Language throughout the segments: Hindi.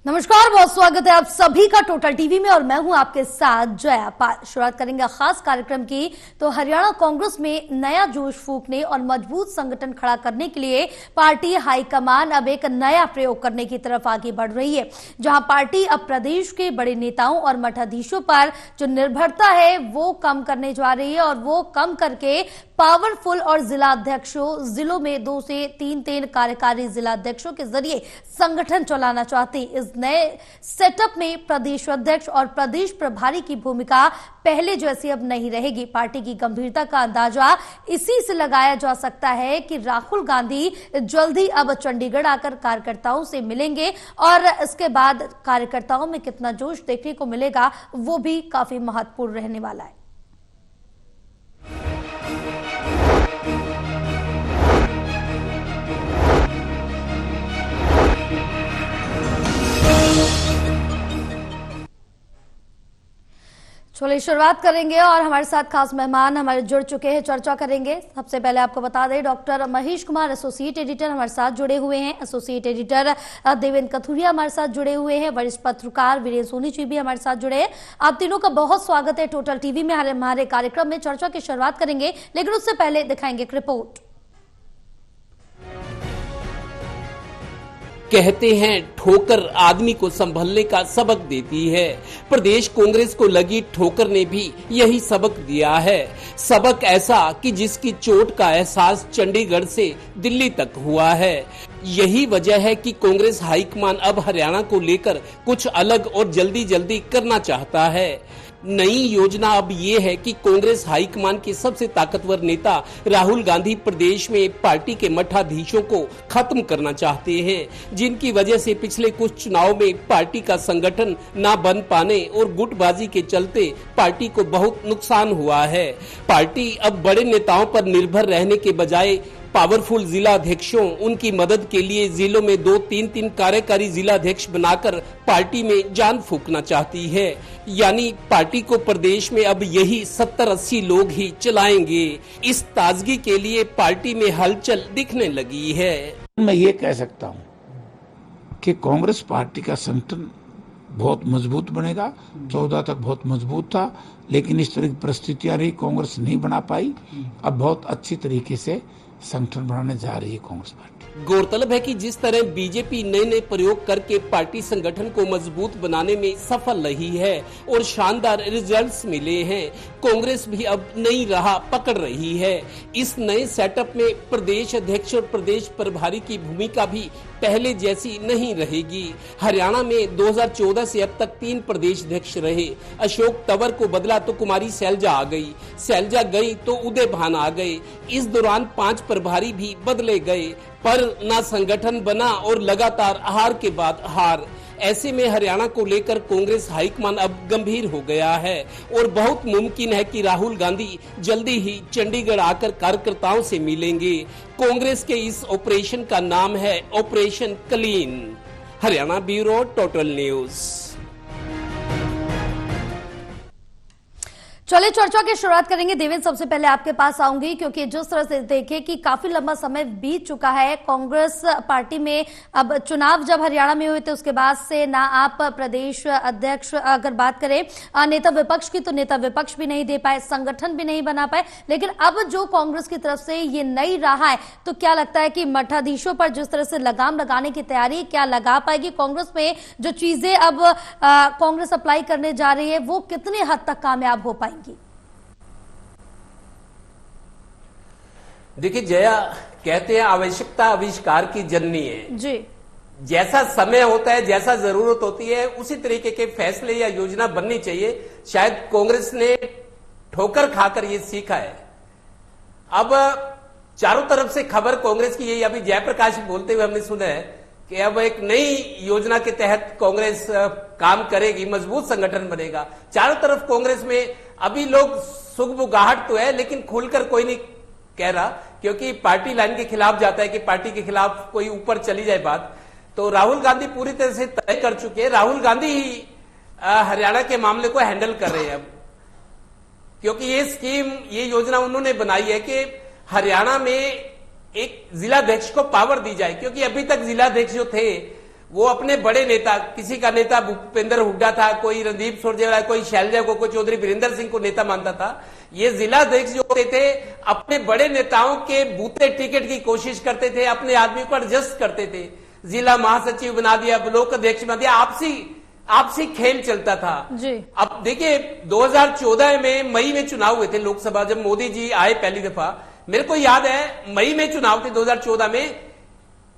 नमस्कार, बहुत स्वागत है आप सभी का टोटल टीवी में और मैं हूं आपके साथ जया पाल। शुरुआत करेंगे खास कार्यक्रम की। तो हरियाणा कांग्रेस में नया जोश फूंकने और मजबूत संगठन खड़ा करने के लिए पार्टी हाईकमान अब एक नया प्रयोग करने की तरफ आगे बढ़ रही है, जहां पार्टी अब प्रदेश के बड़े नेताओं और मठाधीशों पर जो निर्भरता है वो कम करने जा रही है और वो कम करके पावरफुल और जिला अध्यक्षों, जिलों में 2 से 3 कार्यकारी जिला अध्यक्षों के जरिए संगठन चलाना चाहते हैं। इस नए सेटअप में प्रदेश अध्यक्ष और प्रदेश प्रभारी की भूमिका पहले जैसी अब नहीं रहेगी। पार्टी की गंभीरता का अंदाजा इसी से लगाया जा सकता है कि राहुल गांधी जल्दी अब चंडीगढ़ आकर कार्यकर्ताओं से मिलेंगे और इसके बाद कार्यकर्ताओं में कितना जोश देखने को मिलेगा वो भी काफी महत्वपूर्ण रहने वाला है। चलिए शुरुआत करेंगे और हमारे साथ खास मेहमान हमारे जुड़ चुके हैं, चर्चा करेंगे। सबसे पहले आपको बता दें, doctor Mahesh Kumar associate editor हमारे साथ जुड़े हुए हैं, एसोसिएट एडिटर देवेंद्र कथुरिया हमारे साथ जुड़े हुए हैं, वरिष्ठ पत्रकार वीरेंद्र सोनी जी भी हमारे साथ जुड़े हैं। आप तीनों का बहुत स्वागत है टोटल टीवी में। हमारे कार्यक्रम में चर्चा की शुरुआत करेंगे, लेकिन उससे पहले दिखाएंगे एक रिपोर्ट। कहते हैं ठोकर आदमी को संभलने का सबक देती है। प्रदेश कांग्रेस को लगी ठोकर ने भी यही सबक दिया है। सबक ऐसा कि जिसकी चोट का एहसास चंडीगढ़ से दिल्ली तक हुआ है। यही वजह है कि कांग्रेस हाईकमान अब हरियाणा को लेकर कुछ अलग और जल्दी जल्दी करना चाहता है। नई योजना अब ये है कि कांग्रेस हाईकमान के सबसे ताकतवर नेता राहुल गांधी प्रदेश में पार्टी के मठाधीशों को खत्म करना चाहते हैं, जिनकी वजह से पिछले कुछ चुनाव में पार्टी का संगठन ना बन पाने और गुटबाजी के चलते पार्टी को बहुत नुकसान हुआ है। पार्टी अब बड़े नेताओं पर निर्भर रहने के बजाय पावरफुल जिला अध्यक्षों, उनकी मदद के लिए जिलों में 2-3 कार्यकारी जिला अध्यक्ष बनाकर पार्टी में जान फूंकना चाहती है। यानी पार्टी को प्रदेश में अब यही 70-80 लोग ही चलाएंगे। इस ताजगी के लिए पार्टी में हलचल दिखने लगी है। मैं ये कह सकता हूँ कि कांग्रेस पार्टी का संगठन बहुत मजबूत बनेगा। 14 तक बहुत मजबूत था, लेकिन इस तरह की परिस्थितियां रही, कांग्रेस नहीं बना पाई। अब बहुत अच्छी तरीके से संगठन बनाने जा रही है कांग्रेस पार्टी। गौरतलब है कि जिस तरह बीजेपी नए प्रयोग करके पार्टी संगठन को मजबूत बनाने में सफल रही है और शानदार रिजल्ट्स मिले हैं, कांग्रेस भी अब नई राह पकड़ रही है। इस नए सेटअप में प्रदेश अध्यक्ष और प्रदेश प्रभारी की भूमिका भी पहले जैसी नहीं रहेगी। हरियाणा में 2014 से अब तक 3 प्रदेश अध्यक्ष रहे। अशोक तंवर को बदला तो कुमारी शैलजा आ गई, शैलजा गई तो उदय भान आ गए। इस दौरान 5 प्रभारी भी बदले गए, पर ना संगठन बना और लगातार हार के बाद हार। ऐसे में हरियाणा को लेकर कांग्रेस हाईकमान अब गंभीर हो गया है और बहुत मुमकिन है कि राहुल गांधी जल्दी ही चंडीगढ़ आकर कार्यकर्ताओं से मिलेंगे। कांग्रेस के इस ऑपरेशन का नाम है operation clean. Haryana bureau total news. चलिए चर्चा की शुरुआत करेंगे। देवेंद्र, सबसे पहले आपके पास आऊंगी, क्योंकि जिस तरह से देखें कि काफी लंबा समय बीत चुका है कांग्रेस पार्टी में। अब चुनाव जब हरियाणा में हुए थे उसके बाद से ना आप प्रदेश अध्यक्ष, अगर बात करें नेता विपक्ष की, तो नेता विपक्ष भी नहीं दे पाए, संगठन भी नहीं बना पाए। लेकिन अब जो कांग्रेस की तरफ से ये नई राह है, तो क्या लगता है कि मठाधीशों पर जिस तरह से लगाम लगाने की तैयारी क्या लगा पाएगी कांग्रेस में? जो चीजें अब कांग्रेस अप्लाई करने जा रही है वो कितने हद तक कामयाब हो पाएंगी? देखिए जया, कहते हैं आवश्यकता आविष्कार की जननी है जी। जैसा समय होता है, जैसा जरूरत होती है, उसी तरीके के फैसले या योजना बननी चाहिए। शायद कांग्रेस ने ठोकर खाकर ये सीखा है। अब चारों तरफ से खबर कांग्रेस की यही, अभी जयप्रकाश बोलते हुए हमने सुना है कि अब एक नई योजना के तहत कांग्रेस काम करेगी, मजबूत संगठन बनेगा। चारों तरफ कांग्रेस में अभी लोग सुगबुगाहट तो है, लेकिन खुलकर कोई नहीं कह रहा, क्योंकि पार्टी लाइन के खिलाफ जाता है कि पार्टी के खिलाफ कोई ऊपर चली जाए बात। तो राहुल गांधी पूरी तरह से तय कर चुके हैं। राहुल गांधी ही हरियाणा के मामले को हैंडल कर रहे हैं अब, क्योंकि ये स्कीम, ये योजना उन्होंने बनाई है कि हरियाणा में एक जिलाध्यक्ष को पावर दी जाए, क्योंकि अभी तक जिलाध्यक्ष जो थे वो अपने बड़े नेता, किसी का नेता भूपेंद्र हुड्डा था, कोई रणदीप सुरजेवाला, कोई शैलजा को, कोई चौधरी वीरेंद्र सिंह को नेता मानता था। ये जिला अध्यक्ष जो होते थे अपने बड़े नेताओं के बूते टिकट की कोशिश करते थे, अपने आदमी को एडजस्ट करते थे, जिला महासचिव बना दिया, ब्लॉक अध्यक्ष बना दिया, आपसी खेल चलता था जी। अब देखिए 2014 में मई में चुनाव हुए थे लोकसभा, जब मोदी जी आए पहली दफा, मेरे को याद है मई में चुनाव थे 2014 में।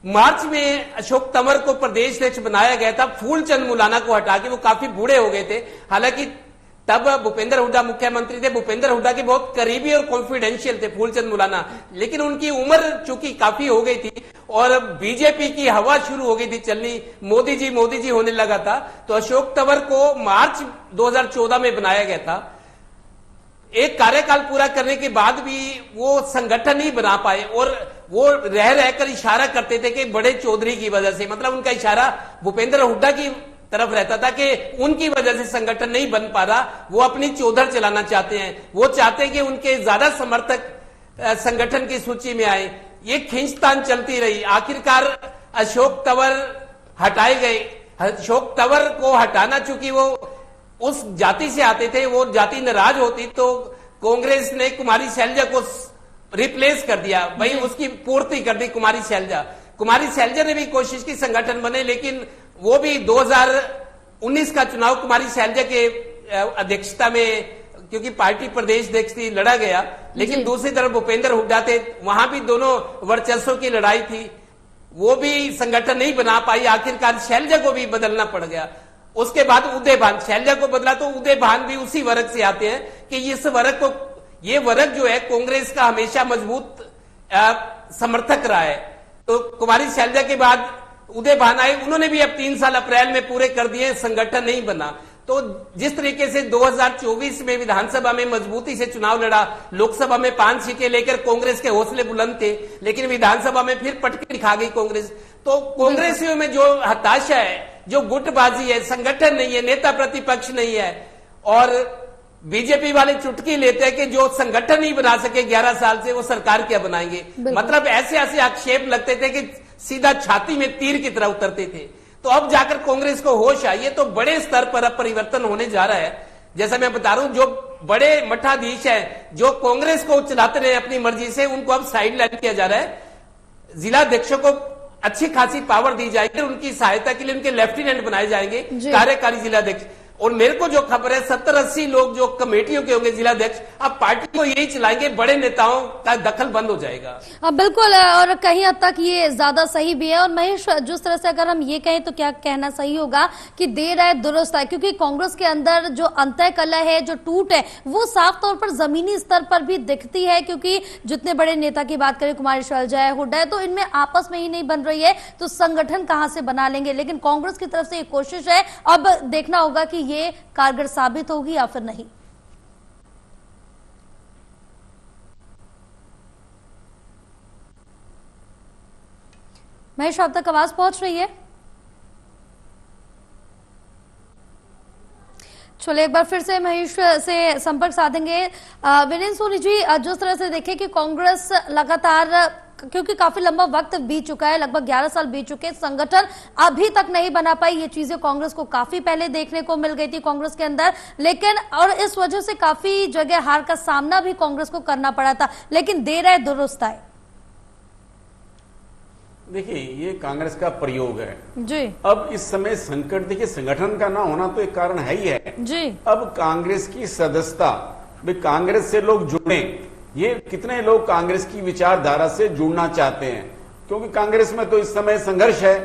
मार्च में अशोक तंवर को प्रदेश अध्यक्ष बनाया गया था, फूलचंद मुलाना को हटा के, वो काफी बूढ़े हो गए थे। हालांकि तब भूपेंद्र हुड्डा मुख्यमंत्री थे, भूपेंद्र हुड्डा के बहुत करीबी और कॉन्फिडेंशियल थे फूलचंद मुलाना, लेकिन उनकी उम्र चूंकि काफी हो गई थी और बीजेपी की हवा शुरू हो गई थी चलनी, मोदी जी होने लगा था, तो अशोक तंवर को मार्च 2014 में बनाया गया था। एक कार्यकाल पूरा करने के बाद भी वो संगठन नहीं बना पाए और वो रह रहकर इशारा करते थे कि बड़े चौधरी की वजह से, मतलब उनका इशारा भूपेंद्र हुड्डा की तरफ रहता था कि उनकी वजह से संगठन नहीं बन पा रहा, वो अपनी चौधर चलाना चाहते हैं, वो चाहते हैं कि उनके ज्यादा समर्थक संगठन की सूची में आए। ये खींचतान चलती रही, आखिरकार अशोक तंवर हटाए गए। अशोक तंवर को हटाना, चूंकि वो उस जाति से आते थे, वो जाति नाराज होती तो कांग्रेस ने कुमारी शैलजा को रिप्लेस कर दिया, भाई उसकी पूर्ति कर दी कुमारी शैलजा। कुमारी शैलजा ने भी कोशिश की संगठन बने, लेकिन वो भी 2019 का चुनाव कुमारी शैलजा के अध्यक्षता में, क्योंकि पार्टी प्रदेश अध्यक्ष थी, लड़ा गया। लेकिन दूसरी तरफ भूपेंद्र हुड्डा थे, वहां भी दोनों वर्चस्व की लड़ाई थी, वो भी संगठन नहीं बना पाई। आखिरकार शैलजा को भी बदलना पड़ गया। उसके बाद उदय भान, शैलजा को बदला तो उदय भान भी उसी वर्ग से आते हैं कि इस वर्ग को, ये वर्ग जो है कांग्रेस का हमेशा मजबूत समर्थक रहा है। तो कुमारी शैलजा के बाद उदय भान आए, उन्होंने भी अब 3 साल अप्रैल में पूरे कर दिए, संगठन नहीं बना। तो जिस तरीके से 2024 में विधानसभा में मजबूती से चुनाव लड़ा, लोकसभा में 5 सीटें लेकर कांग्रेस के हौसले बुलंद थे, लेकिन विधानसभा में फिर पटके दिखा गई कांग्रेस। तो कांग्रेसियों में जो हताशा है, जो गुटबाजी है, संगठन नहीं है, नेता प्रतिपक्ष नहीं है, और बीजेपी वाले चुटकी लेते हैं कि जो संगठन नहीं बना सके 11 साल से, वो सरकार क्या बनाएंगे। मतलब ऐसे ऐसे आक्षेप लगते थे कि सीधा छाती में तीर की तरह उतरते थे। तो अब जाकर कांग्रेस को होश आई है, तो बड़े स्तर पर अब परिवर्तन होने जा रहा है। जैसा मैं बता रहा हूं, जो बड़े मठाधीश हैं, जो कांग्रेस को चलाते रहे अपनी मर्जी से, उनको अब साइड लाइन किया जा रहा है। जिला अध्यक्षों को अच्छी खासी पावर दी जाएगी, उनकी सहायता के लिए उनके लेफ्टिनेंट बनाए जाएंगे कार्यकारी जिला अध्यक्ष। और मेरे को जो खबर है 70-80 लोग जो कमेटियों के होंगे जिला अध्यक्ष, अब पार्टी को यही चलाएंगे, बड़े नेताओं का दखल बंद हो जाएगा। बिल्कुल, और कहीं हद तक ये ज्यादा सही भी है। और महेश, जिस तरह से अगर हम ये कहें तो क्या कहना सही होगा कि देर है दुरुस्त है, क्योंकि कांग्रेस के अंदर जो अंतःकलह है, जो टूट है, वो साफ तौर पर जमीनी स्तर पर भी दिखती है। क्योंकि जितने बड़े नेता की बात करें, कुमारी शैलजा है, हुड्डा है, तो इनमें आपस में ही नहीं बन रही है, तो संगठन कहां से बना लेंगे। लेकिन कांग्रेस की तरफ से ये कोशिश है, अब देखना होगा कि ये कारगर साबित होगी या फिर नहीं। महेश, आप तक आवाज पहुंच रही है? चलिए एक बार फिर से महेश से संपर्क साधेंगे। वीरेंद्र सोनी जी, जिस तरह से देखें कि कांग्रेस लगातार, क्योंकि काफी लंबा वक्त बीत चुका है, लगभग 11 साल बीत चुके हैं, संगठन अभी तक नहीं बना पाई। ये चीजें कांग्रेस को काफी पहले देखने को मिल गई थी कांग्रेस के अंदर, लेकिन और इस वजह से काफी जगह हार का सामना भी कांग्रेस को करना पड़ा था। लेकिन देर है दुरुस्त है। देखिए, ये कांग्रेस का प्रयोग है जी। अब इस समय संकट, देखिए संगठन का ना होना तो एक कारण है ही है जी। अब कांग्रेस की सदस्यता, भाई कांग्रेस से लोग जुड़े, ये कितने लोग कांग्रेस की विचारधारा से जुड़ना चाहते हैं, क्योंकि कांग्रेस में तो इस समय संघर्ष है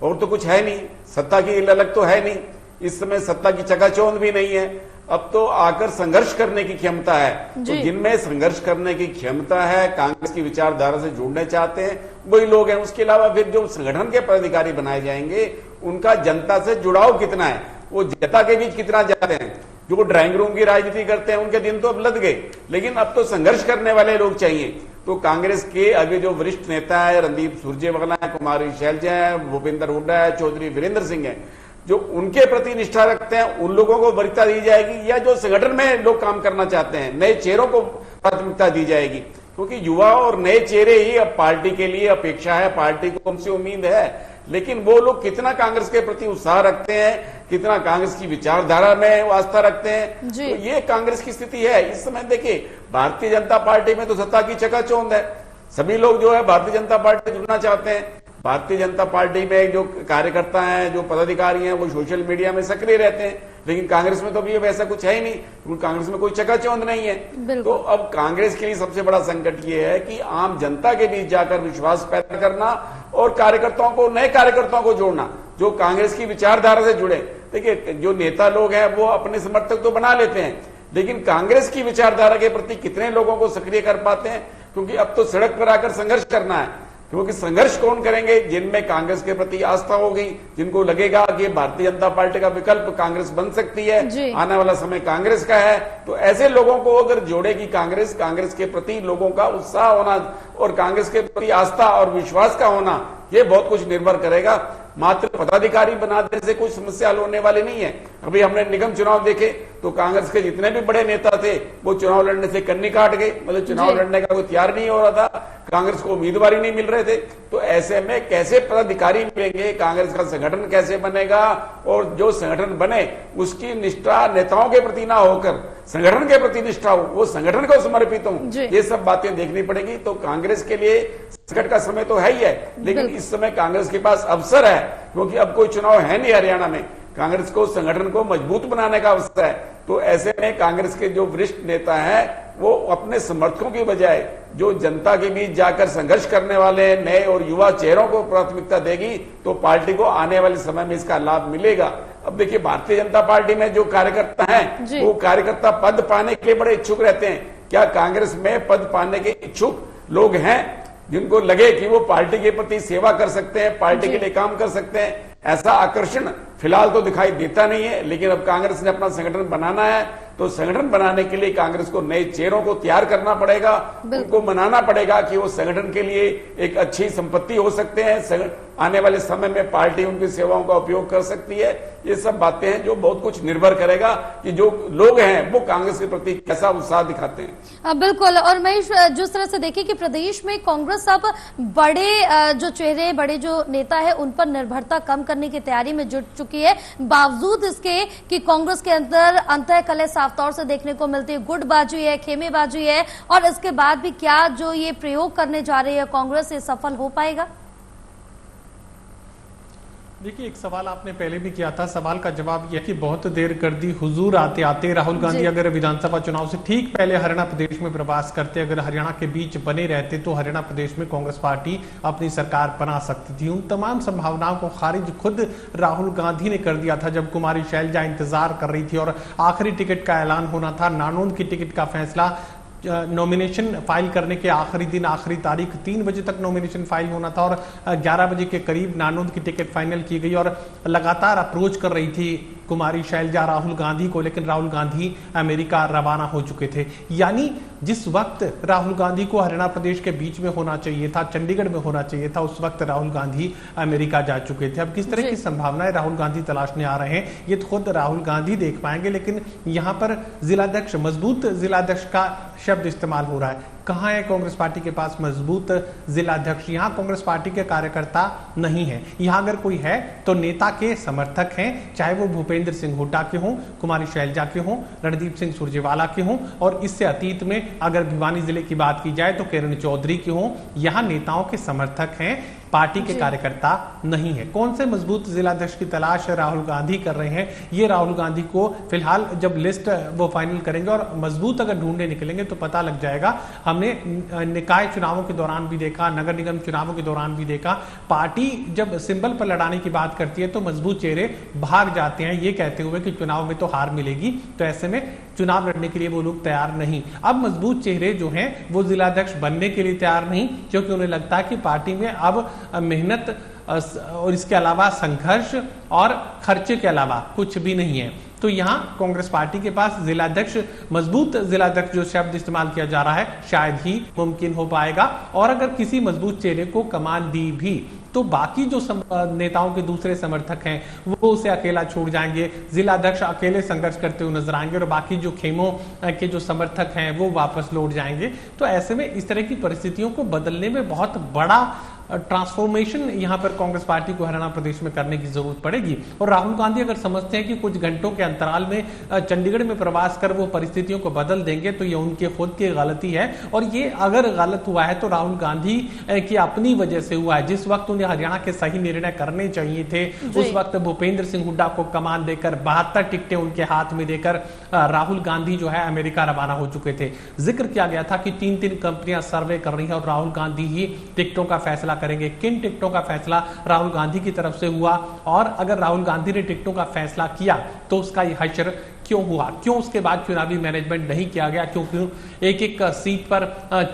और तो कुछ है नहीं, सत्ता की ललक तो है नहीं, इस समय सत्ता की चकाचौंध भी नहीं है। अब तो आकर संघर्ष करने की क्षमता है, तो जिनमें संघर्ष करने की क्षमता है, कांग्रेस की विचारधारा से जुड़ने चाहते हैं, वही लोग हैं। उसके अलावा फिर जो संगठन के पदाधिकारी बनाए जाएंगे, उनका जनता से जुड़ाव कितना है, वो जनता के बीच कितना जाते हैं। जो ड्राइंग रूम की राजनीति करते हैं, उनके दिन तो अब लद गए, लेकिन अब तो संघर्ष करने वाले लोग चाहिए। तो कांग्रेस के आगे जो वरिष्ठ नेता है, रणदीप सुरजेवाला है, कुमारी शैलजा है, भूपेंद्र हुड्डा है, चौधरी वीरेंद्र सिंह है, जो उनके प्रति निष्ठा रखते हैं, उन लोगों को वरीयता दी जाएगी, या जो संगठन में लोग काम करना चाहते हैं, नए चेहरों को प्राथमिकता दी जाएगी। क्योंकि युवा और नए चेहरे ही अब पार्टी के लिए अपेक्षा है, पार्टी को हमसे उम्मीद है। लेकिन वो लोग कितना कांग्रेस के प्रति उत्साह रखते हैं, कितना कांग्रेस की विचारधारा में आस्था रखते हैं, तो ये कांग्रेस की स्थिति है इस समय। देखिए, भारतीय जनता पार्टी में तो सत्ता की चकाचौंध है, सभी लोग जो है भारतीय जनता पार्टी से जुड़ना चाहते हैं। भारतीय जनता पार्टी में जो कार्यकर्ता हैं, जो पदाधिकारी हैं, वो सोशल मीडिया में सक्रिय रहते हैं, लेकिन कांग्रेस में तो अभी वैसा कुछ है ही नहीं, क्योंकि कांग्रेस में कोई चकाचौंध नहीं है। तो अब कांग्रेस के लिए सबसे बड़ा संकट ये है कि आम जनता के बीच जाकर विश्वास पैदा करना और कार्यकर्ताओं को, नए कार्यकर्ताओं को जोड़ना जो कांग्रेस की विचारधारा से जुड़े। देखिए, जो नेता लोग हैं वो अपने समर्थक तो बना लेते हैं, लेकिन कांग्रेस की विचारधारा के प्रति कितने लोगों को सक्रिय कर पाते हैं, क्योंकि अब तो सड़क पर आकर संघर्ष करना है। क्योंकि संघर्ष कौन करेंगे? जिनमें कांग्रेस के प्रति आस्था होगी, जिनको लगेगा कि भारतीय जनता पार्टी का विकल्प कांग्रेस बन सकती है, आने वाला समय कांग्रेस का है, तो ऐसे लोगों को अगर जोड़ेगी कांग्रेस, कांग्रेस के प्रति लोगों का उत्साह होना और कांग्रेस के प्रति आस्था और विश्वास का होना, ये बहुत कुछ निर्भर करेगा। मात्र पदाधिकारी बना देने से कोई समस्या हल होने वाली नहीं है। अभी हमने निगम चुनाव देखे तो कांग्रेस के जितने भी बड़े नेता थे वो चुनाव लड़ने से कन्नी काट गए, मतलब चुनाव लड़ने का कोई तैयार नहीं हो रहा था, कांग्रेस को उम्मीदवार ही नहीं मिल रहे थे। तो ऐसे में कैसे पदाधिकारी मिलेंगे, कांग्रेस का संगठन कैसे बनेगा, और जो संगठन बने उसकी निष्ठा नेताओं के प्रति ना होकर संगठन के प्रति निष्ठा हो, वो संगठन को समर्पित हो, ये सब बातें देखनी पड़ेगी। तो कांग्रेस के लिए संकट का समय तो है ही है, लेकिन इस समय कांग्रेस के पास अवसर है, क्योंकि अब कोई चुनाव है नहीं हरियाणा में, कांग्रेस को संगठन को मजबूत बनाने का अवसर है। तो ऐसे में कांग्रेस के जो वरिष्ठ नेता हैं वो अपने समर्थकों की बजाय जो जनता के बीच जाकर संघर्ष करने वाले नए और युवा चेहरों को प्राथमिकता देगी, तो पार्टी को आने वाले समय में इसका लाभ मिलेगा। अब देखिए, भारतीय जनता पार्टी में जो कार्यकर्ता हैं वो कार्यकर्ता पद पाने के लिए बड़े इच्छुक रहते हैं। क्या कांग्रेस में पद पाने के इच्छुक लोग हैं जिनको लगे कि वो पार्टी के प्रति सेवा कर सकते हैं, पार्टी के लिए काम कर सकते हैं? ऐसा आकर्षण फिलहाल तो दिखाई देता नहीं है, लेकिन अब कांग्रेस ने अपना संगठन बनाना है, तो संगठन बनाने के लिए कांग्रेस को नए चेहरों को तैयार करना पड़ेगा, उनको मनाना पड़ेगा कि वो संगठन के लिए एक अच्छी संपत्ति हो सकते हैं, आने वाले समय में पार्टी उनकी सेवाओं का उपयोग कर सकती है। ये सब बातें हैं जो बहुत कुछ निर्भर करेगा कि जो लोग हैं वो कांग्रेस के प्रति कैसा उत्साह दिखाते हैं। बिल्कुल। और महेश, जिस तरह से देखिए कि प्रदेश में कांग्रेस अब बड़े जो चेहरे, बड़े जो नेता है उन पर निर्भरता कम करने की तैयारी में जुट चुकी है, बावजूद इसके कि कांग्रेस के अंदर अंतःकलह साफ तौर से देखने को मिलती है, गुटबाजी है, खेमेबाजी है, और इसके बाद भी क्या जो ये प्रयोग करने जा रही है कांग्रेस, ये सफल हो पाएगा? देखिए, एक सवाल आपने पहले भी किया था, सवाल का जवाब यह कि बहुत देर कर दी हुजूर आते आते। राहुल गांधी अगर विधानसभा चुनाव से ठीक पहले हरियाणा प्रदेश में प्रवास करते, अगर हरियाणा के बीच बने रहते, तो हरियाणा प्रदेश में कांग्रेस पार्टी अपनी सरकार बना सकती थी। उन तमाम संभावनाओं को खारिज खुद राहुल गांधी ने कर दिया था जब कुमारी शैलजा इंतजार कर रही थी और आखिरी टिकट का ऐलान होना था। नानोद की टिकट का फैसला नॉमिनेशन फाइल करने के आखिरी दिन, आखिरी तारीख 3 बजे तक नॉमिनेशन फाइल होना था और 11 बजे के करीब नानोद की टिकट फाइनल की गई और लगातार अप्रोच कर रही थी कुमारी शैलजा राहुल गांधी को, लेकिन राहुल गांधी अमेरिका रवाना हो चुके थे। यानी जिस वक्त राहुल गांधी को हरियाणा प्रदेश के बीच में होना चाहिए था, चंडीगढ़ में होना चाहिए था, उस वक्त राहुल गांधी अमेरिका जा चुके थे। अब किस तरह की संभावनाएं राहुल गांधी तलाशने आ रहे हैं ये तो खुद राहुल गांधी देख पाएंगे, लेकिन यहाँ पर जिलाध्यक्ष, मजबूत जिलाध्यक्ष का शब्द इस्तेमाल हो रहा है। कहां है कांग्रेस पार्टी के पास मजबूत जिलाध्यक्ष? यहां कांग्रेस पार्टी के कार्यकर्ता नहीं है। यहां अगर कोई है तो नेता के समर्थक हैं, चाहे वो भूपेंद्र सिंह हुड्डा के हों, कुमारी शैलजा के हों, रणदीप सिंह सुरजेवाला के हों, और इससे अतीत में अगर भिवानी जिले की बात की जाए तो किरण चौधरी के हों। यहां नेताओं के समर्थक हैं, पार्टी के कार्यकर्ता नहीं है। कौन से मजबूत जिलाध्यक्ष की तलाश राहुल गांधी कर रहे हैं, ये राहुल गांधी को फिलहाल जब लिस्ट वो फाइनल करेंगे और मजबूत अगर ढूंढने निकलेंगे तो पता लग जाएगा। हमने निकाय चुनावों के दौरान भी देखा, नगर निगम चुनावों के दौरान भी देखा, पार्टी जब सिंबल पर लड़ाने की बात करती है तो मजबूत चेहरे भाग जाते हैं ये कहते हुए कि चुनाव में तो हार मिलेगी, तो ऐसे में चुनाव लड़ने के लिए वो लोग तैयार नहीं। अब मजबूत चेहरे जो हैं वो जिलाध्यक्ष बनने के लिए तैयार नहीं, क्योंकि उन्हें लगता है कि पार्टी में अब मेहनत और इसके अलावा संघर्ष और खर्चे के अलावा कुछ भी नहीं है। तो यहां कांग्रेस पार्टी के पास जिलाध्यक्ष, मजबूत जिलाध्यक्ष जो शब्द इस्तेमाल किया जा रहा है, शायद ही मुमकिन हो पाएगा। और अगर किसी मजबूत चेहरे को कमान दी भी तो बाकी जो नेताओं के दूसरे समर्थक हैं वो उसे अकेला छोड़ जाएंगे, जिलाध्यक्ष अकेले संघर्ष करते हुए नजर आएंगे और बाकी जो खेमों के जो समर्थक हैं वो वापस लौट जाएंगे। तो ऐसे में इस तरह की परिस्थितियों को बदलने में बहुत बड़ा ट्रांसफॉर्मेशन यहाँ पर कांग्रेस पार्टी को हरियाणा प्रदेश में करने की जरूरत पड़ेगी। और राहुल गांधी अगर समझते हैं कि कुछ घंटों के अंतराल में चंडीगढ़ में प्रवास कर वो परिस्थितियों को बदल देंगे, तो ये उनके खुद की गलती है। और ये अगर गलत हुआ है तो राहुल गांधी की अपनी वजह से हुआ है। जिस वक्त उन्हें हरियाणा के सही निर्णय करने चाहिए थे, उस वक्त भूपेंद्र सिंह हुड्डा को कमान देकर 72 टिकटें उनके हाथ में देकर राहुल गांधी जो है अमेरिका रवाना हो चुके थे। जिक्र किया गया था कि 3 कंपनियां सर्वे कर रही हैं और राहुल गांधी ही टिकटों का फैसला करेंगे। किन टिकटों का फैसला राहुल गांधी की तरफ से हुआ, और अगर राहुल गांधी ने टिकटों का फैसला किया तो उसका यह हश्र क्यों हुआ, क्यों उसके बाद चुनावी मैनेजमेंट नहीं किया गया, क्यों एक एक सीट पर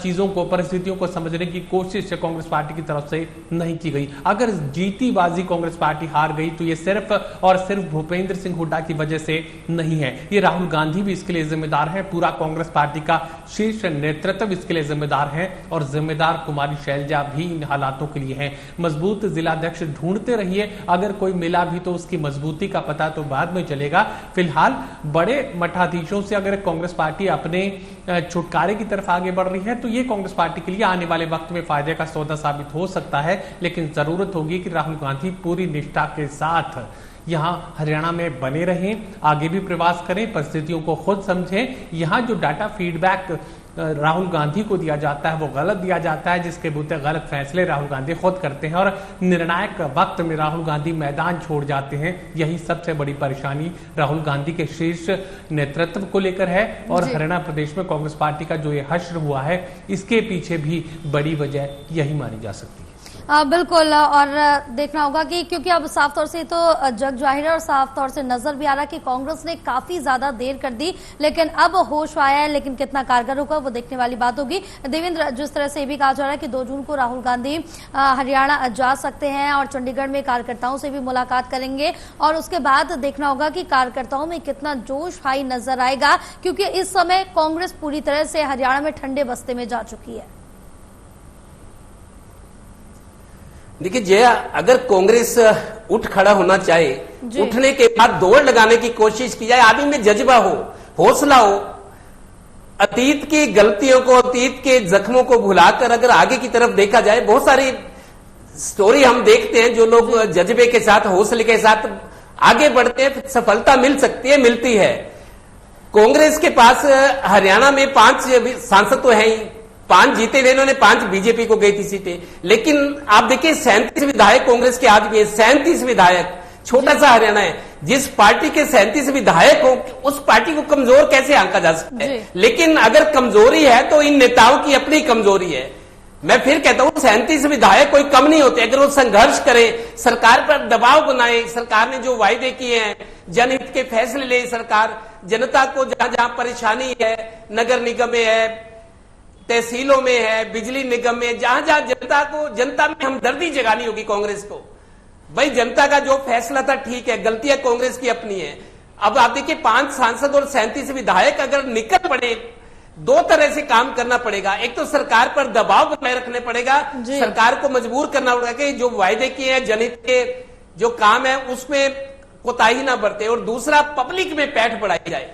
चीजों को, परिस्थितियों को समझने की कोशिश कांग्रेस पार्टी की तरफ से नहीं की गई। अगर जीती बाजी कांग्रेस पार्टी हार गई तो ये सिर्फ और सिर्फ भूपेंद्र सिंह हुड्डा की वजह से नहीं है, ये राहुल गांधी भी इसके लिए जिम्मेदार है, पूरा कांग्रेस पार्टी का शीर्ष नेतृत्व इसके लिए जिम्मेदार है, और जिम्मेदार कुमारी शैलजा भी इन हालातों के लिए है। मजबूत जिलाध्यक्ष ढूंढते रहिए, अगर कोई मिला भी तो उसकी मजबूती का पता तो बाद में चलेगा। फिलहाल बड़े मठाधीशों से अगर कांग्रेस पार्टी अपने छुटकारे की तरफ आगे बढ़ रही है तो ये कांग्रेस पार्टी के लिए आने वाले वक्त में फायदे का सौदा साबित हो सकता है। लेकिन जरूरत होगी कि राहुल गांधी पूरी निष्ठा के साथ यहां हरियाणा में बने रहें, आगे भी प्रवास करें, परिस्थितियों को खुद समझें। यहां जो डाटा फीडबैक राहुल गांधी को दिया जाता है वो गलत दिया जाता है, जिसके बुते गलत फैसले राहुल गांधी खुद करते हैं और निर्णायक वक्त में राहुल गांधी मैदान छोड़ जाते हैं। यही सबसे बड़ी परेशानी राहुल गांधी के शीर्ष नेतृत्व को लेकर है, और हरियाणा प्रदेश में कांग्रेस पार्टी का जो ये हश्र हुआ है इसके पीछे भी बड़ी वजह यही मानी जा सकती है। बिल्कुल, और देखना होगा कि क्योंकि अब साफ तौर से तो जग जाहिर है और साफ तौर से नजर भी आ रहा है कि कांग्रेस ने काफी ज्यादा देर कर दी, लेकिन अब होश आया है, लेकिन कितना कारगर होगा वो देखने वाली बात होगी। देवेंद्र, जिस तरह से भी कहा जा रहा है कि 2 जून को राहुल गांधी हरियाणा जा सकते हैं और चंडीगढ़ में कार्यकर्ताओं से भी मुलाकात करेंगे, और उसके बाद देखना होगा कि कार्यकर्ताओं में कितना जोश हाई नजर आएगा, क्योंकि इस समय कांग्रेस पूरी तरह से हरियाणा में ठंडे बस्ते में जा चुकी है। देखिए जया, अगर कांग्रेस उठ खड़ा होना चाहे, उठने के बाद दौड़ लगाने की कोशिश की जाए, आदमी में जज्बा हो, हौसला हो, अतीत की गलतियों को, अतीत के जख्मों को भुलाकर अगर आगे की तरफ देखा जाए, बहुत सारी स्टोरी हम देखते हैं जो लोग जज्बे के साथ, हौसले के साथ आगे बढ़ते हैं, सफलता मिल सकती है, मिलती है। कांग्रेस के पास हरियाणा में 5 सांसद तो हैं ही, 5 जीते हुए, इन्होंने 5 बीजेपी को गई थी सीटें, लेकिन आप देखिए 37 विधायक कांग्रेस के आज भी है, 37 विधायक, छोटा सा हरियाणा है। जिस पार्टी के 37 विधायक हो, उस पार्टी को कमजोर कैसे आंका जा सकता है? लेकिन अगर कमजोरी है तो इन नेताओं की अपनी कमजोरी है। मैं फिर कहता हूं 37 विधायक कोई कम नहीं होते, अगर वो संघर्ष करें, सरकार पर दबाव बनाए, सरकार ने जो वायदे किए हैं, जनहित के फैसले ले सरकार, जनता को जहां जहां परेशानी है, नगर निगम में है, तहसीलों में है, बिजली निगम में, जहां जहां जनता में हमदर्दी जगानी होगी कांग्रेस को। भाई जनता का जो फैसला था ठीक है, गलतियां कांग्रेस की अपनी है। अब आप देखिए 5 सांसद और 37 विधायक अगर निकल पड़े, 2 तरह से काम करना पड़ेगा। एक तो सरकार पर दबाव बनाए रखने पड़ेगा, सरकार को मजबूर करना पड़ेगा कि जो वायदे किए हैं, जनहित के जो काम है उसमें कोताही ना बरते, और दूसरा पब्लिक में पैठ बढ़ाई जाए,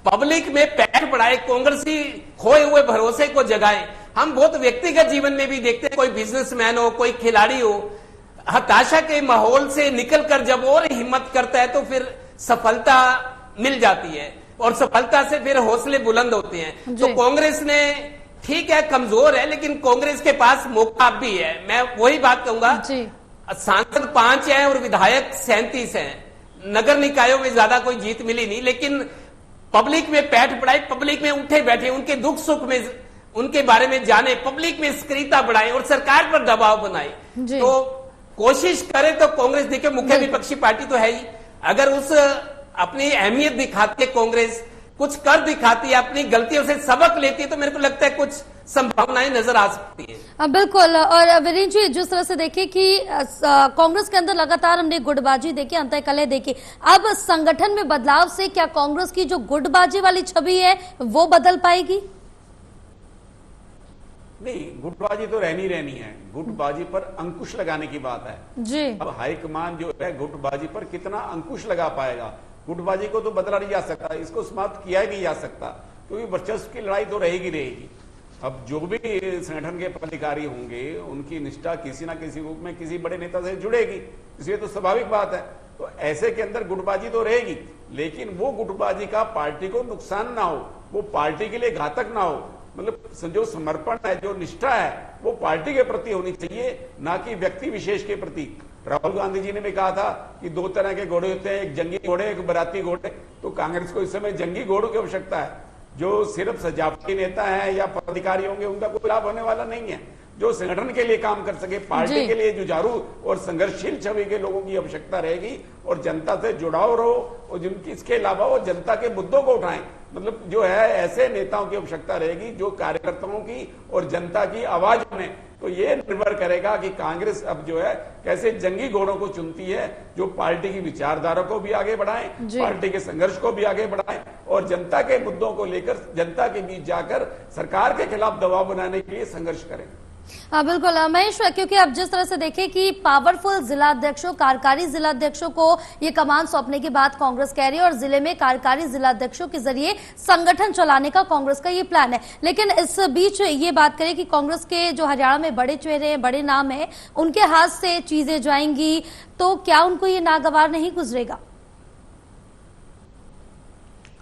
पब्लिक में पैठ बढ़ाए, कांग्रेसी खोए हुए भरोसे को जगाए। हम बहुत व्यक्तिगत जीवन में भी देखते हैं, कोई बिजनेसमैन हो, कोई खिलाड़ी हो, हताशा के माहौल से निकलकर जब और हिम्मत करता है तो फिर सफलता मिल जाती है, और सफलता से फिर हौसले बुलंद होते हैं। तो कांग्रेस ने ठीक है कमजोर है, लेकिन कांग्रेस के पास मौका भी है। मैं वही बात कहूंगा, सांसद 5 हैं और विधायक 37 हैं, नगर निकायों में ज्यादा कोई जीत मिली नहीं, लेकिन पब्लिक में पैठ बढ़ाए, पब्लिक में उठे बैठे, उनके दुख सुख में उनके बारे में जाने, पब्लिक में सक्रियता बढ़ाए और सरकार पर दबाव बनाए। तो कोशिश करे तो कांग्रेस, देखिए मुख्य विपक्षी पार्टी तो है ही, अगर उस अपनी अहमियत दिखाती है, कांग्रेस कुछ कर दिखाती है, अपनी गलतियों से सबक लेती है, तो मेरे को लगता है कुछ संभावनाएं नजर आ सकती है। बिल्कुल, और वीरेंद्र जी जिस तरह से देखिए कि कांग्रेस के अंदर लगातार हमने गुटबाजी देखी, अंतःकलह देखी, अब संगठन में बदलाव से क्या कांग्रेस की जो गुटबाजी वाली छवि है वो बदल पाएगी? नहीं, गुटबाजी तो रहनी है, गुटबाजी पर अंकुश लगाने की बात है जी। अब हाईकमान जो है गुटबाजी पर कितना अंकुश लगा पाएगा? गुटबाजी को तो बदला नहीं जा सकता, इसको समाप्त किया ही नहीं जा सकता, क्योंकि वर्चस्व की लड़ाई तो रहेगी। अब जो भी संगठन के पदाधिकारी होंगे उनकी निष्ठा किसी ना किसी रूप में किसी बड़े नेता से जुड़ेगी, इसलिए तो स्वाभाविक बात है। तो ऐसे के अंदर गुटबाजी तो रहेगी, लेकिन वो गुटबाजी का पार्टी को नुकसान ना हो, वो पार्टी के लिए घातक ना हो। मतलब जो समर्पण है, जो निष्ठा है, वो पार्टी के प्रति होनी चाहिए, ना कि व्यक्ति विशेष के प्रति। राहुल गांधी जी ने भी कहा था कि दो तरह के घोड़े होते हैं, एक जंगी घोड़े, एक बराती घोड़े। तो कांग्रेस को इस समय जंगी घोड़ों की आवश्यकता है। जो सिर्फ सजावटी नेता है या पदाधिकारी होंगे उनका कोई लाभ होने वाला नहीं है। जो संगठन के लिए काम कर सके, पार्टी के लिए जुझारू और संघर्षशील छवि के लोगों की आवश्यकता रहेगी, और जनता से जुड़ाव रहो, और जिनकी इसके अलावा वो जनता के मुद्दों को उठाएं। मतलब जो है ऐसे नेताओं की आवश्यकता रहेगी जो कार्यकर्ताओं की और जनता की आवाज बने। तो ये निर्भर करेगा कि कांग्रेस अब जो है कैसे जंगी घोड़ों को चुनती है, जो पार्टी की विचारधारा को भी आगे बढ़ाएं, पार्टी के संघर्ष को भी आगे बढ़ाएं, और जनता के मुद्दों को लेकर जनता के बीच जाकर सरकार के खिलाफ दबाव बनाने के लिए संघर्ष करें। हाँ बिल्कुल महेश, क्योंकि अब जिस तरह से देखें कि पावरफुल जिला अध्यक्षों, कार्यकारी जिला अध्यक्षों को ये कमान सौंपने की बात कांग्रेस कह रही है, और जिले में कार्यकारी जिला अध्यक्षों के जरिए संगठन चलाने का कांग्रेस का ये प्लान है। लेकिन इस बीच ये बात करें कि कांग्रेस के जो हरियाणा में बड़े चेहरे हैं, बड़े नाम हैं, उनके हाथ से चीजें जाएंगी, तो क्या उनको ये नागवार नहीं गुजरेगा?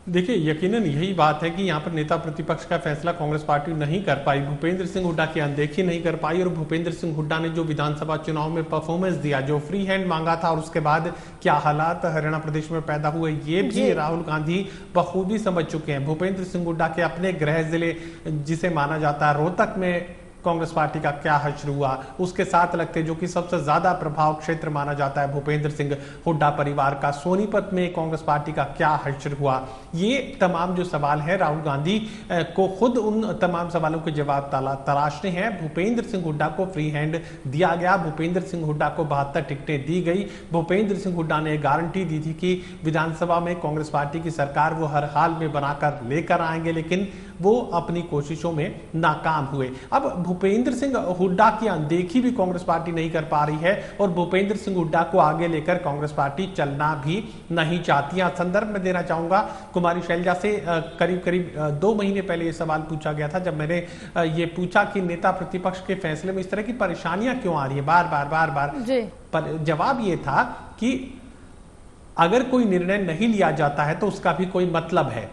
देखिए, यकीनन यही बात है कि यहाँ पर नेता प्रतिपक्ष का फैसला कांग्रेस पार्टी नहीं कर पाई, भूपेंद्र सिंह हुड्डा की अनदेखी नहीं कर पाई। और भूपेंद्र सिंह हुड्डा ने जो विधानसभा चुनाव में परफॉर्मेंस दिया, जो फ्री हैंड मांगा था, और उसके बाद क्या हालात हरियाणा प्रदेश में पैदा हुए, ये भी राहुल गांधी बखूबी समझ चुके हैं। भूपेंद्र सिंह हुड्डा के अपने गृह जिले जिसे माना जाता है रोहतक में कांग्रेस पार्टी का क्या हश्र हुआ, उसके साथ लगते जो कि सबसे ज्यादा प्रभाव क्षेत्र माना जाता है भूपेंद्र सिंह हुड्डा परिवार का, सोनीपत में कांग्रेस पार्टी का क्या हश्र हुआ, ये तमाम जो सवाल है राहुल गांधी को खुद उन तमाम सवालों के जवाब तलाशने हैं। भूपेंद्र सिंह हुड्डा को फ्री हैंड दिया गया, भूपेंद्र सिंह हुड्डा को 72 टिकटें दी गई। भूपेंद्र सिंह हुड्डा ने गारंटी दी थी कि विधानसभा में कांग्रेस पार्टी की सरकार वो हर हाल में बनाकर लेकर आएंगे, लेकिन वो अपनी कोशिशों में नाकाम हुए। अब भूपेंद्र सिंह हुड्डा की अनदेखी भी कांग्रेस पार्टी नहीं कर पा रही है, और भूपेंद्र सिंह हुड्डा को आगे लेकर कांग्रेस पार्टी चलना भी नहीं चाहती है। संदर्भ में देना चाहूंगा कुमारी शैलजा से, करीब 2 महीने पहले ये सवाल पूछा गया था, जब मैंने ये पूछा कि नेता प्रतिपक्ष के फैसले में इस तरह की परेशानियां क्यों आ रही है बार बार, पर जवाब ये था कि अगर कोई निर्णय नहीं लिया जाता है तो उसका भी कोई मतलब है,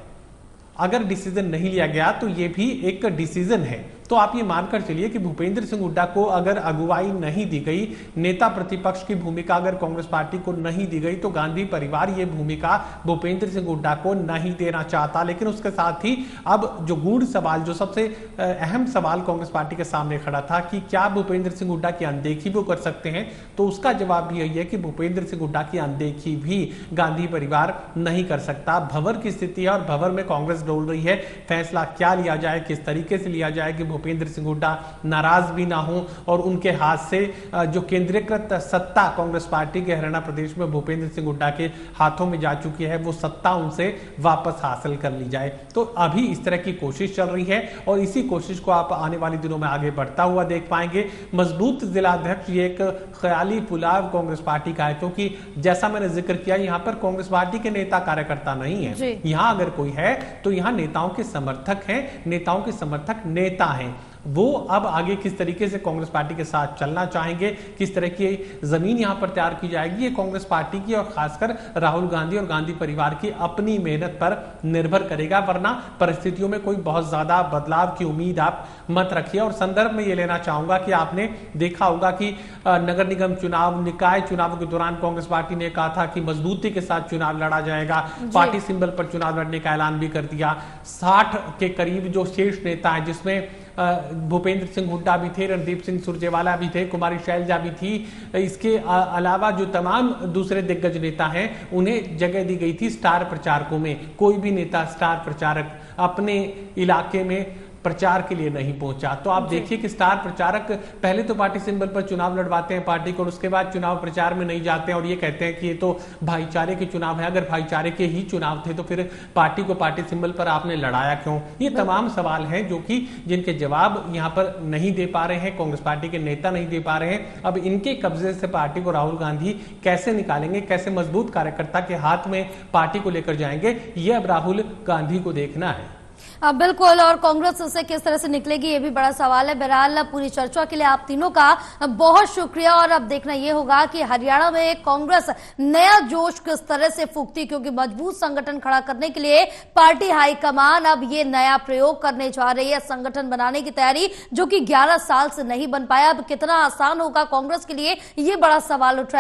अगर डिसीजन नहीं लिया गया तो ये भी एक डिसीजन है। तो आप ये मानकर चलिए कि भूपेंद्र सिंह हुड्डा को अगर अगुवाई नहीं दी गई, नेता प्रतिपक्ष की भूमिका अगर कांग्रेस पार्टी को नहीं दी गई, तो गांधी परिवार ये भूमिका भूपेंद्र सिंह हुड्डा को नहीं देना चाहता। लेकिन उसके साथ ही अब जो गूढ़ सवाल, जो सबसे अहम सवाल कांग्रेस पार्टी के सामने खड़ा था कि क्या भूपेंद्र सिंह हुड्डा की अनदेखी वो कर सकते हैं, तो उसका जवाब भी यही है कि भूपेंद्र सिंह हुड्डा की अनदेखी भी गांधी परिवार नहीं कर सकता। भंवर की स्थिति है और भंवर में कांग्रेस डोल रही है। फैसला क्या लिया जाए, किस तरीके से लिया जाए कि भूपेंद्र सिंह हुड्डा नाराज भी ना हो, और उनके हाथ से जो केंद्रीकृत सत्ता कांग्रेस पार्टी के हरियाणा प्रदेश में भूपेंद्र सिंह हुड्डा के हाथों में जा चुकी है, वो सत्ता उनसे वापस हासिल कर ली जाए। तो अभी इस तरह की कोशिश चल रही है, और इसी कोशिश को आप आने वाले दिनों में आगे बढ़ता हुआ देख पाएंगे। मजबूत जिला अध्यक्ष ये एक ख्याली पुलाव कांग्रेस पार्टी का है, क्योंकि जैसा मैंने जिक्र किया, यहाँ पर कांग्रेस पार्टी के नेता कार्यकर्ता नहीं है। यहाँ अगर कोई है तो यहाँ नेताओं के समर्थक हैं, नेताओं के समर्थक नेता हैं। वो अब आगे किस तरीके से कांग्रेस पार्टी के साथ चलना चाहेंगे, किस तरह की जमीन यहां पर तैयार की जाएगी, ये कांग्रेस पार्टी की और खासकर राहुल गांधी और गांधी परिवार की अपनी मेहनत पर निर्भर करेगा। वरना परिस्थितियों में कोई बहुत ज्यादा बदलाव की उम्मीद आप मत रखिए। और संदर्भ में ये लेना चाहूंगा कि आपने देखा होगा कि नगर निगम चुनाव, निकाय चुनाव के दौरान कांग्रेस पार्टी ने कहा था कि मजबूती के साथ चुनाव लड़ा जाएगा, पार्टी सिंबल पर चुनाव लड़ने का ऐलान भी कर दिया। 60 के करीब जो शीर्ष नेता है, जिसमें भूपेंद्र सिंह हुड्डा भी थे, रणदीप सिंह सुरजेवाला भी थे, कुमारी शैलजा भी थी, इसके अलावा जो तमाम दूसरे दिग्गज नेता हैं उन्हें जगह दी गई थी स्टार प्रचारकों में। कोई भी नेता स्टार प्रचारक अपने इलाके में प्रचार के लिए नहीं पहुंचा। तो आप देखिए कि स्टार प्रचारक पहले तो पार्टी सिंबल पर चुनाव लड़वाते हैं पार्टी को, और उसके बाद चुनाव प्रचार में नहीं जाते हैं और ये कहते हैं कि ये तो भाईचारे के चुनाव है। अगर भाईचारे के ही चुनाव थे तो फिर पार्टी को पार्टी सिंबल पर आपने लड़ाया क्यों? ये तमाम सवाल हैं जो कि जिनके जवाब यहाँ पर नहीं दे पा रहे हैं, कांग्रेस पार्टी के नेता नहीं दे पा रहे हैं। अब इनके कब्जे से पार्टी को राहुल गांधी कैसे निकालेंगे, कैसे मजबूत कार्यकर्ता के हाथ में पार्टी को लेकर जाएंगे, ये अब राहुल गांधी को देखना है। बिल्कुल, और कांग्रेस इससे किस तरह से निकलेगी ये भी बड़ा सवाल है। बहरहाल पूरी चर्चा के लिए आप तीनों का बहुत शुक्रिया। और अब देखना ये होगा कि हरियाणा में कांग्रेस नया जोश किस तरह से फूंकती, क्योंकि मजबूत संगठन खड़ा करने के लिए पार्टी हाईकमान अब ये नया प्रयोग करने जा रही है। संगठन बनाने की तैयारी जो कि 11 साल से नहीं बन पाया, अब कितना आसान होगा कांग्रेस के लिए, ये बड़ा सवाल उठ रहा है।